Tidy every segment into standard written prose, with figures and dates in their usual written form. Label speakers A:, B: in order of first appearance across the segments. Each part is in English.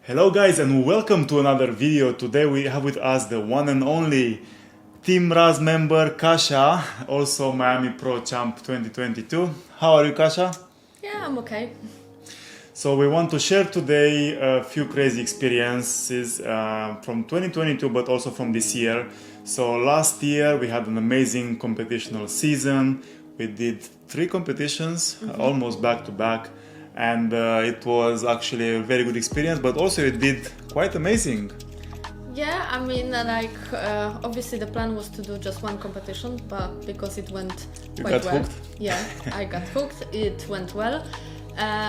A: Hello guys and welcome to another video. Today we have with us the one and only Team Raz member Kasia, also Miami Pro Champ 2022. How are you, Kasia?
B: Yeah, I'm okay.
A: So we want to share today a few crazy experiences from 2022 but also from this year. So last year we had an amazing competitional season. We did 3 competitions almost back to back. And it was actually a very good experience, but also it did quite amazing.
B: Yeah, I mean, obviously the plan was to do just one competition, but because it went quite well.
A: Hooked?
B: Yeah, I got hooked. It went well.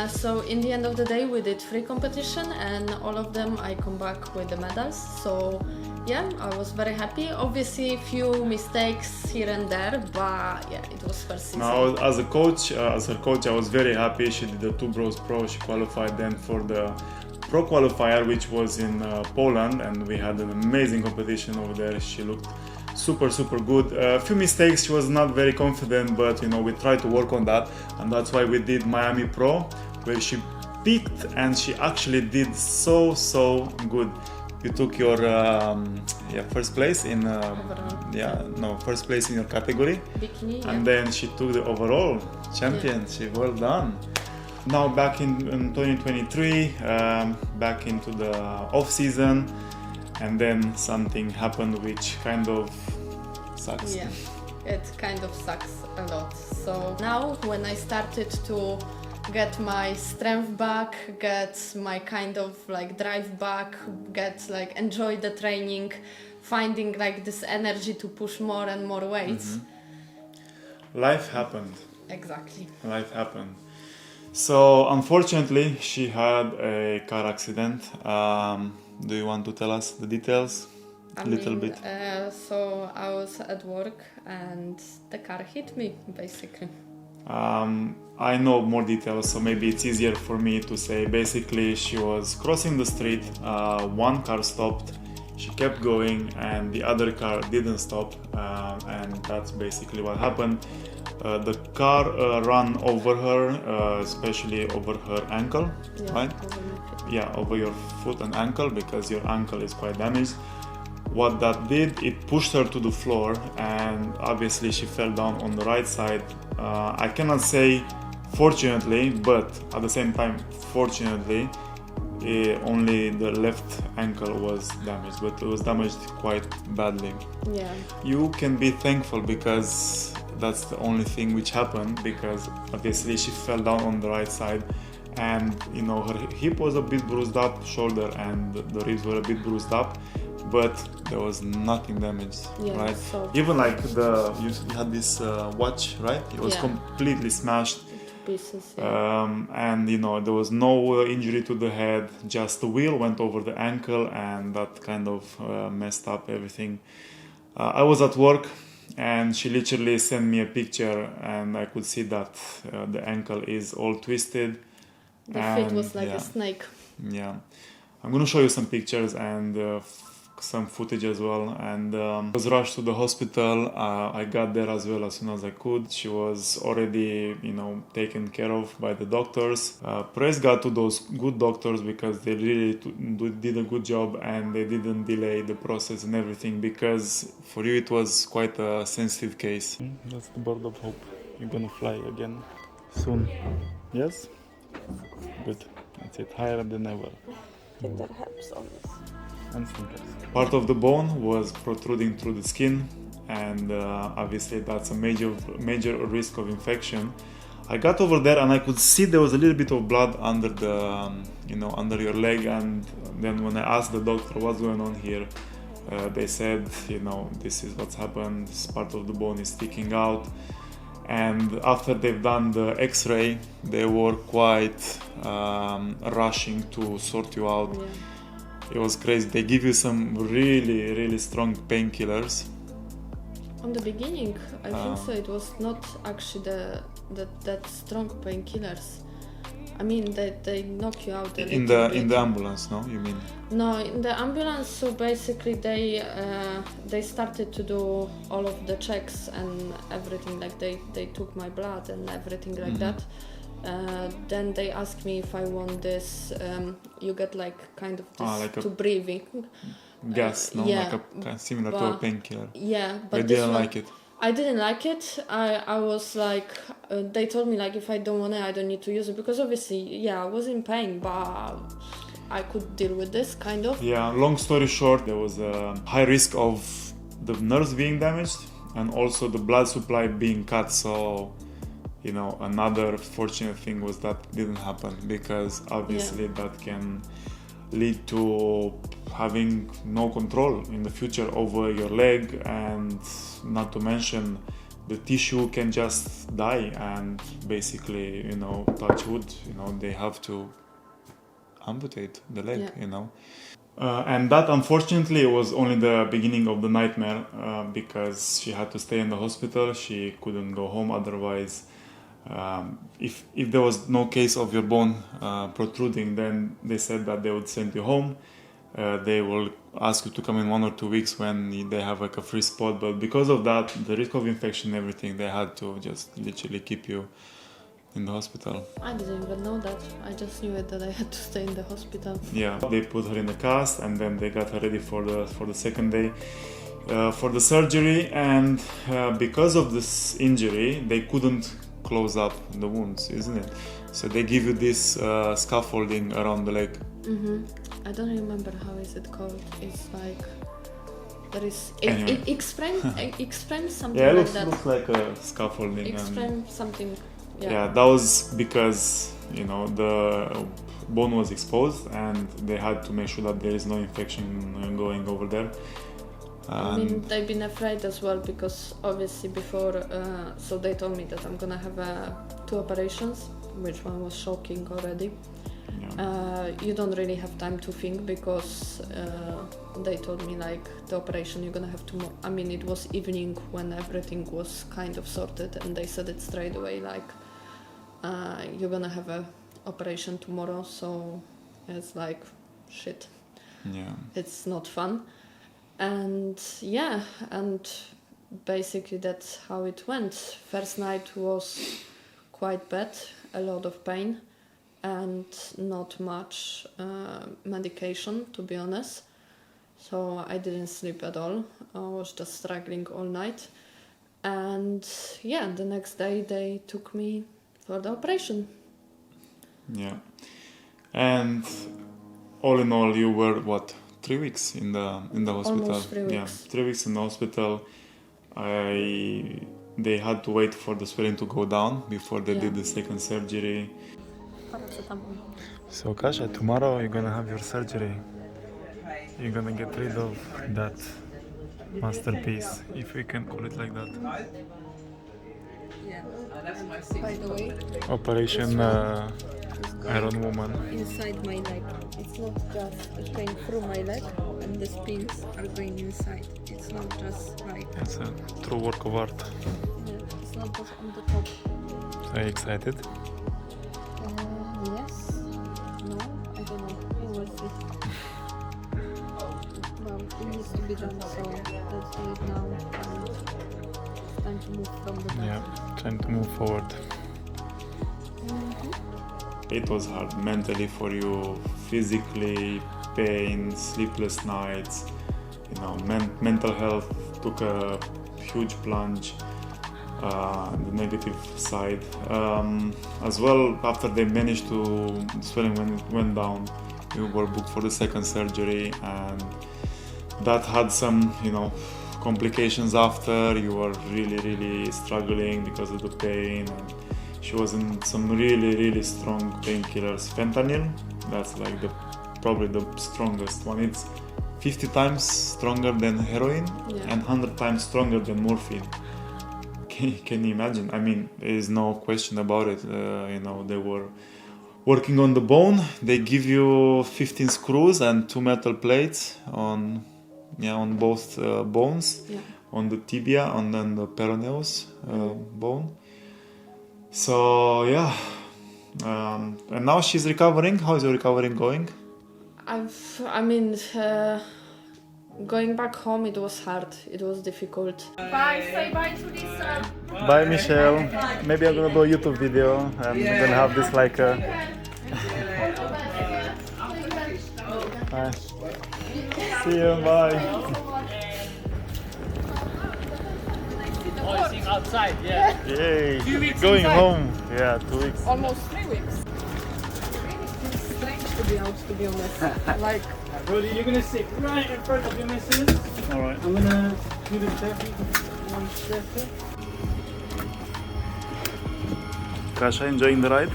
B: So in the end of the day, we did 3 competitions, and all of them I come back with the medals. So yeah, I was very happy. Obviously, few mistakes here and there, but yeah, it was first season.
A: Now, as her coach, I was very happy. She did the 2 Bros Pro. She qualified then for the Pro qualifier, which was in Poland, and we had an amazing competition over there. She looked super good. A few mistakes, she was not very confident, but you know, we tried to work on that, and that's why we did Miami Pro, where she peaked and she actually did so good. You took your first place in first place in your category,
B: bikini,
A: and then she took the overall championship. Well done. Now back in 2023, back into the off season, and then something happened which kind of sucks.
B: Yeah, it kind of sucks a lot. So now when I started to get my strength back, get my kind of like drive back, enjoy the training, finding like this energy to push more and more weights.
A: Life happened.
B: Exactly.
A: Life happened. So unfortunately, she had a car accident. Do you want to tell us the details? A little bit.
B: So I was at work and the car hit me, basically.
A: I know more details, so maybe it's easier for me to say. Basically, she was crossing the street, one car stopped, she kept going, and the other car didn't stop, and that's basically what happened. The car ran over her, especially over her ankle, right? Over your foot and ankle, because your ankle is quite damaged. What that did, it pushed her to the floor, and obviously she fell down on the right side. I cannot say fortunately, but at the same time, fortunately, only the left ankle was damaged, but it was damaged quite badly.
B: Yeah.
A: You can be thankful because that's the only thing which happened, because obviously she fell down on the right side, and you know, her hip was a bit bruised up, shoulder and the ribs were a bit bruised up, but there was nothing damaged, right? So even like you had this watch, right? It was completely smashed
B: to pieces.
A: And you know, there was no injury to the head, just the wheel went over the ankle, and that kind of messed up everything. I was at work, and she literally sent me a picture, and I could see that the ankle is all twisted.
B: The feet was like a snake.
A: Yeah, I'm gonna show you some pictures and some footage as well. And I was rushed to the hospital. I got there as well as soon as I could. She was already, you know, taken care of by the doctors. Praise God to those good doctors, because they really did a good job, and they didn't delay the process and everything, because for you it was quite a sensitive case. That's the bird of hope. You're gonna fly again soon. Yes? Good. That's it. Higher than ever.
B: That helps on this.
A: And fingers. Part of the bone was protruding through the skin, and obviously that's a major risk of infection. I got over there and I could see there was a little bit of blood under the under your leg, and then when I asked the doctor what's going on here, they said, you know, this is what's happened, this part of the bone is sticking out. And after they've done the x-ray, they were quite rushing to sort you out.
B: Yeah.
A: It was crazy. They give you some really strong painkillers.
B: On the beginning, I think so. It was not actually that strong painkillers. I mean, they knock you out
A: in the ambulance, no? You mean?
B: No, in the ambulance. So basically, they started to do all of the checks and everything. Like they took my blood and everything like that. Then they asked me if I want this. You get like kind of this
A: like
B: to breathing.
A: Gas, no?
B: Yeah,
A: Like similar to a painkiller.
B: Yeah,
A: I
B: but this
A: didn't
B: one,
A: like it.
B: I didn't like it. I was like, they told me like if I don't want it, I don't need to use it because obviously, yeah, I was in pain, but I could deal with this kind of.
A: Yeah, long story short, there was a high risk of the nerves being damaged and also the blood supply being cut. So, you know, another fortunate thing was that didn't happen because obviously that can lead to having no control in the future over your leg, and not to mention the tissue can just die and basically, you know, touch wood, you know, they have to amputate the leg, you know. And that unfortunately was only the beginning of the nightmare because she had to stay in the hospital. She couldn't go home otherwise. If there was no case of your bone protruding, then they said that they would send you home. They will ask you to come in 1 or 2 weeks when they have like a free spot. But because of that, the risk of infection and everything, they had to just literally keep you in the hospital.
B: I didn't even know that. I just knew it that I had to stay in the hospital.
A: Yeah, they put her in the cast and then they got her ready for the second day for the surgery. And because of this injury, they couldn't close up the wounds, isn't it? So they give you this scaffolding around the leg.
B: I don't remember how is it called. It's like there is
A: Anyway.
B: X-frame something
A: Yeah, it
B: like that.
A: looks like a scaffolding.
B: X-frame something.
A: Yeah, that was because, you know, the bone was exposed and they had to make sure that there is no infection going over there.
B: I mean, they've been afraid as well because obviously before, so they told me that I'm gonna have 2 operations, which one was shocking already.
A: Yeah.
B: You don't really have time to think because they told me like the operation you're gonna have tomorrow. I mean, it was evening when everything was kind of sorted and they said it straight away like you're gonna have a operation tomorrow, so it's like shit.
A: Yeah.
B: It's not fun. And yeah, and basically that's how it went. First night was quite bad, a lot of pain and not much medication, to be honest. So I didn't sleep at all. I was just struggling all night. And yeah, the next day they took me for the operation.
A: Yeah. And all in all, you were what, 3 weeks in the hospital?
B: Almost 3 weeks.
A: Yeah, 3 weeks in the hospital. They had to wait for the swelling to go down before they did the second surgery. So Kasia, tomorrow you're gonna have your surgery. You're gonna get rid of that masterpiece, if we can call it like that.
B: Yeah. By the way,
A: Operation Iron Woman.
B: inside my leg. It's not just going through my leg and the spins are going inside. It's not just like...
A: It's a true work of art.
B: Yeah, it's not just on the top.
A: So are you excited?
B: Yes. No, I don't know. We'll see. Well, it needs to be done, so let's do it now. And it's time to move from the bed.
A: Yeah, time to move forward. It was hard mentally for you, physically, pain, sleepless nights, you know, mental health took a huge plunge, the negative side. As well, after they managed to, the swelling went down, you were booked for the second surgery, and that had some, you know, complications after. You were really struggling because of the pain, and she was in some really strong painkillers. Fentanyl, that's like probably the strongest one. It's 50 times stronger than heroin and 100 times stronger than morphine. Can you imagine? I mean, there is no question about it. You know, they were working on the bone. They give you 15 screws and 2 metal plates on both bones, on the tibia and then the peroneus bone. So yeah, and now she's recovering. How is your recovery going?
B: Going back home, it was hard. It was difficult.
C: Bye. Say bye to Lisa.
A: Bye, Michelle. Maybe I'm gonna do a YouTube video and we're gonna have this like a. Bye. See you. Bye.
D: Oh, it's outside, yeah.
A: Yay!
D: 2 weeks
A: Going
D: inside.
A: home. Yeah, 2 weeks.
C: Almost 3 weeks.
B: It's strange to be out, to be honest. Like,
D: Brody, you're gonna sit right in front of your missus.
A: All right.
D: I'm gonna do the turkey. One second.
A: Kasia, enjoying the ride?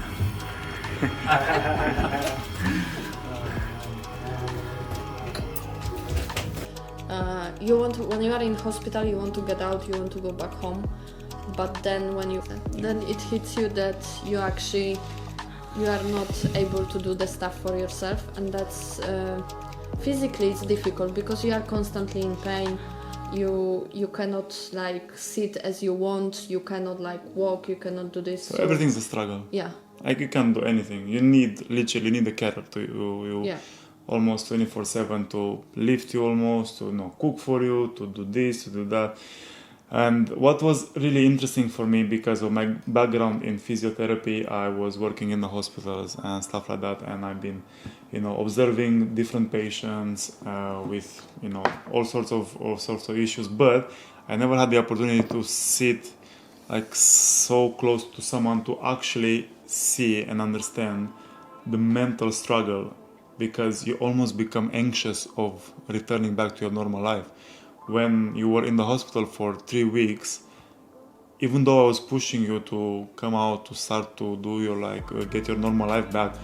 B: you want to, when you are in hospital, you want to get out, you want to go back home, but then then it hits you that you are not able to do the stuff for yourself, and that's physically it's difficult because you are constantly in pain. You cannot like sit as you want, you cannot like walk, you cannot do this.
A: So everything's a struggle.
B: Yeah.
A: Like you can't do anything. You literally need a carer to you.
B: Yeah.
A: Almost 24/7 to lift you, almost to cook for you, to do this, to do that. And what was really interesting for me, because of my background in physiotherapy, I was working in the hospitals and stuff like that, and I've been, observing different patients with, all sorts of issues. But I never had the opportunity to sit like so close to someone to actually see and understand the mental struggle, because you almost become anxious of returning back to your normal life. When you were in the hospital for 3 weeks, even though I was pushing you to come out, to start to do your get your normal life back,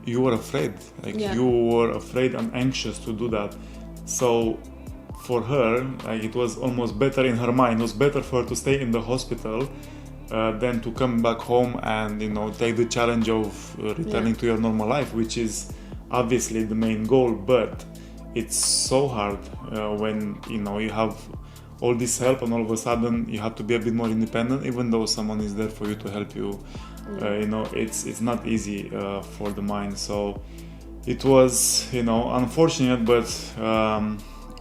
A: you were afraid. You were afraid and anxious to do that. So for her, it was almost better in her mind. It was better for her to stay in the hospital than to come back home and take the challenge of returning to your normal life, which is obviously the main goal. But it's so hard when you have all this help and all of a sudden you have to be a bit more independent, even though someone is there for you to help you. It's not easy for the mind. So it was unfortunate, but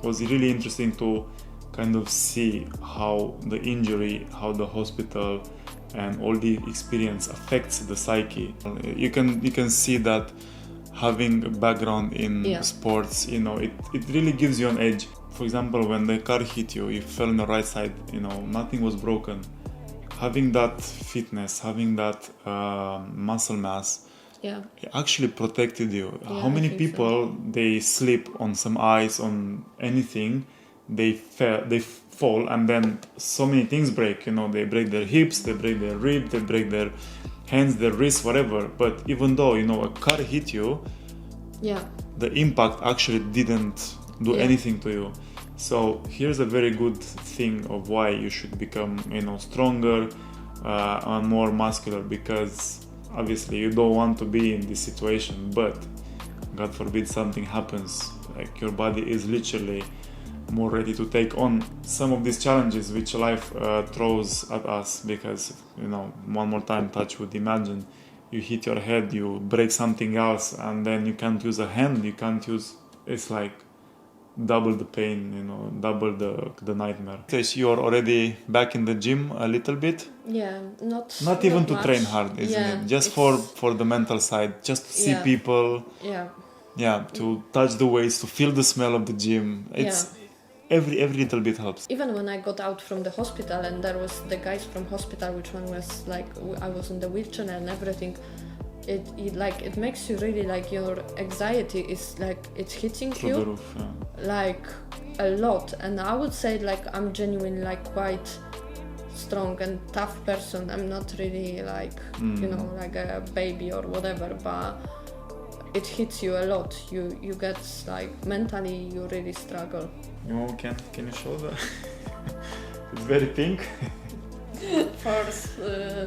A: was really interesting to kind of see how the injury, how the hospital and all the experience affects the psyche. You can see that having a background in sports, it really gives you an edge. For example, when the car hit you, you fell on the right side, nothing was broken. Having that fitness, having that muscle mass, it actually protected you. How many people, they slip on some ice, on anything, they fall, and then so many things break. They break their hips, they break their ribs, they break their hands, their wrists, whatever. But even though a car hit you, the impact actually didn't do anything to you. So here's a very good thing of why you should become stronger and more muscular, because obviously you don't want to be in this situation, but God forbid something happens, your body is literally more ready to take on some of these challenges which life throws at us. Because one more time, touch wood, imagine you hit your head, you break something else, and then you can't use a hand, it's like double the pain, double the nightmare. You're already back in the gym a little bit?
B: Not
A: even
B: not
A: to
B: much.
A: train hard, isn't it? Just for the mental side, just to see people, to touch the weights, to feel the smell of the gym. It's every little bit helps.
B: Even when I got out from the hospital and there was the guys from hospital, which one was I was in the wheelchair and everything, it makes you really your anxiety is it's hitting
A: Through
B: you
A: the roof,
B: a lot. And I would say I'm genuinely quite strong and tough person. I'm not really like a baby or whatever, but it hits you a lot. You get mentally you really struggle.
A: Can you show that? It's very pink.
B: For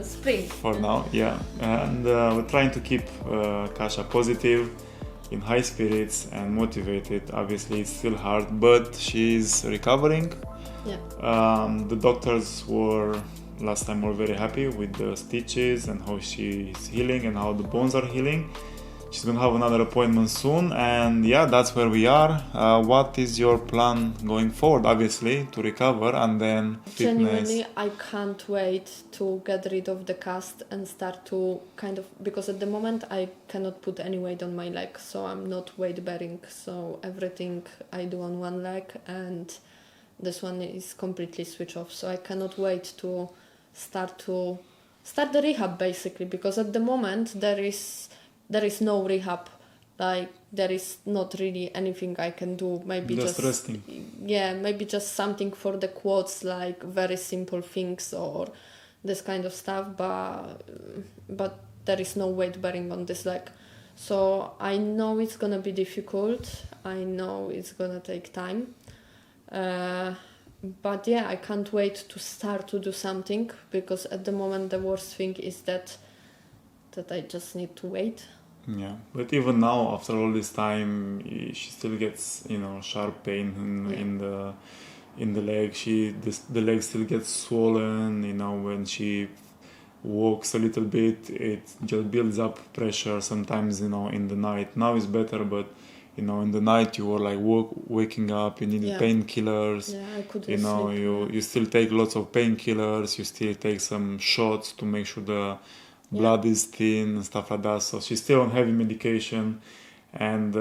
B: spring.
A: For now, and we're trying to keep Kasia positive, in high spirits and motivated. Obviously it's still hard, but she's recovering. The doctors last time were very happy with the stitches and how she's healing and how the bones are healing. she's gonna have another appointment soon, and yeah, that's where we are. What is your plan going forward? Obviously to recover and then fitness.
B: Genuinely, I can't wait to get rid of the cast and start to kind of, because at the moment I cannot put any weight on my leg, so I'm not weight bearing, so everything I do on one leg, and this one is completely switch off, so I cannot wait to start the rehab basically, because at the moment there is no rehab, like there is not really anything I can do, maybe
A: just resting.
B: Yeah, maybe just something for the quads, like very simple things or this kind of stuff, but there is no weight bearing on this leg, so I know it's gonna be difficult, I know it's gonna take time, but yeah, I can't wait to start to do something, because at the moment the worst thing is that I just need to wait.
A: Yeah, but even now, after all this time, she still gets, sharp pain in the leg. The leg still gets swollen. When she walks a little bit, it just builds up pressure. Sometimes, in the night. Now it's better, but in the night you were like waking up. You needed painkillers.
B: Yeah, I couldn't sleep.
A: You still take lots of painkillers. You still take some shots to make sure the blood is thin and stuff like that, so she's still on heavy medication, and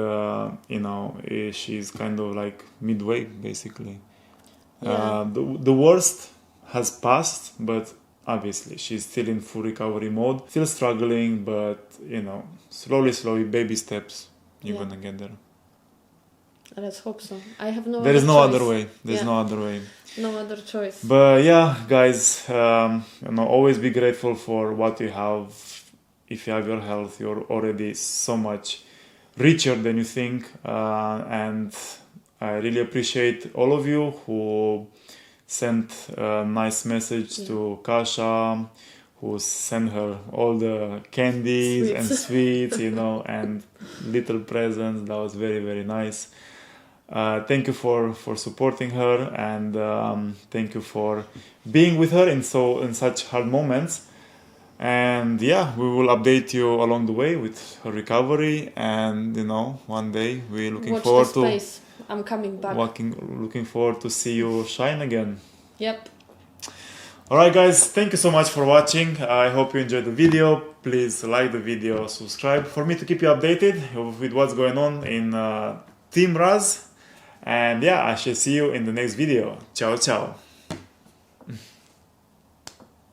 A: she's kind of like midway basically. The worst has passed, but obviously she's still in full recovery mode, still struggling, but slowly, baby steps, you're gonna get there.
B: Let's hope so. I have no
A: There is no
B: choice.
A: other way. There's no other way.
B: No other choice.
A: But yeah, guys, always be grateful for what you have. If you have your health, you're already so much richer than you think. And I really appreciate all of you who sent a nice message to Kasia, who sent her all the candies and sweets, and little presents. That was very, very nice. Thank you for supporting her, and thank you for being with her in such hard moments. And yeah, we will update you along the way with her recovery, and one day we're looking
B: Watch
A: forward
B: the
A: to
B: space. I'm coming back.
A: looking forward to see you shine again.
B: Yep.
A: Alright guys, thank you so much for watching. I hope you enjoyed the video. Please like the video, subscribe for me to keep you updated with what's going on in Team Raz. And yeah, I shall see you in the next video. Ciao, ciao.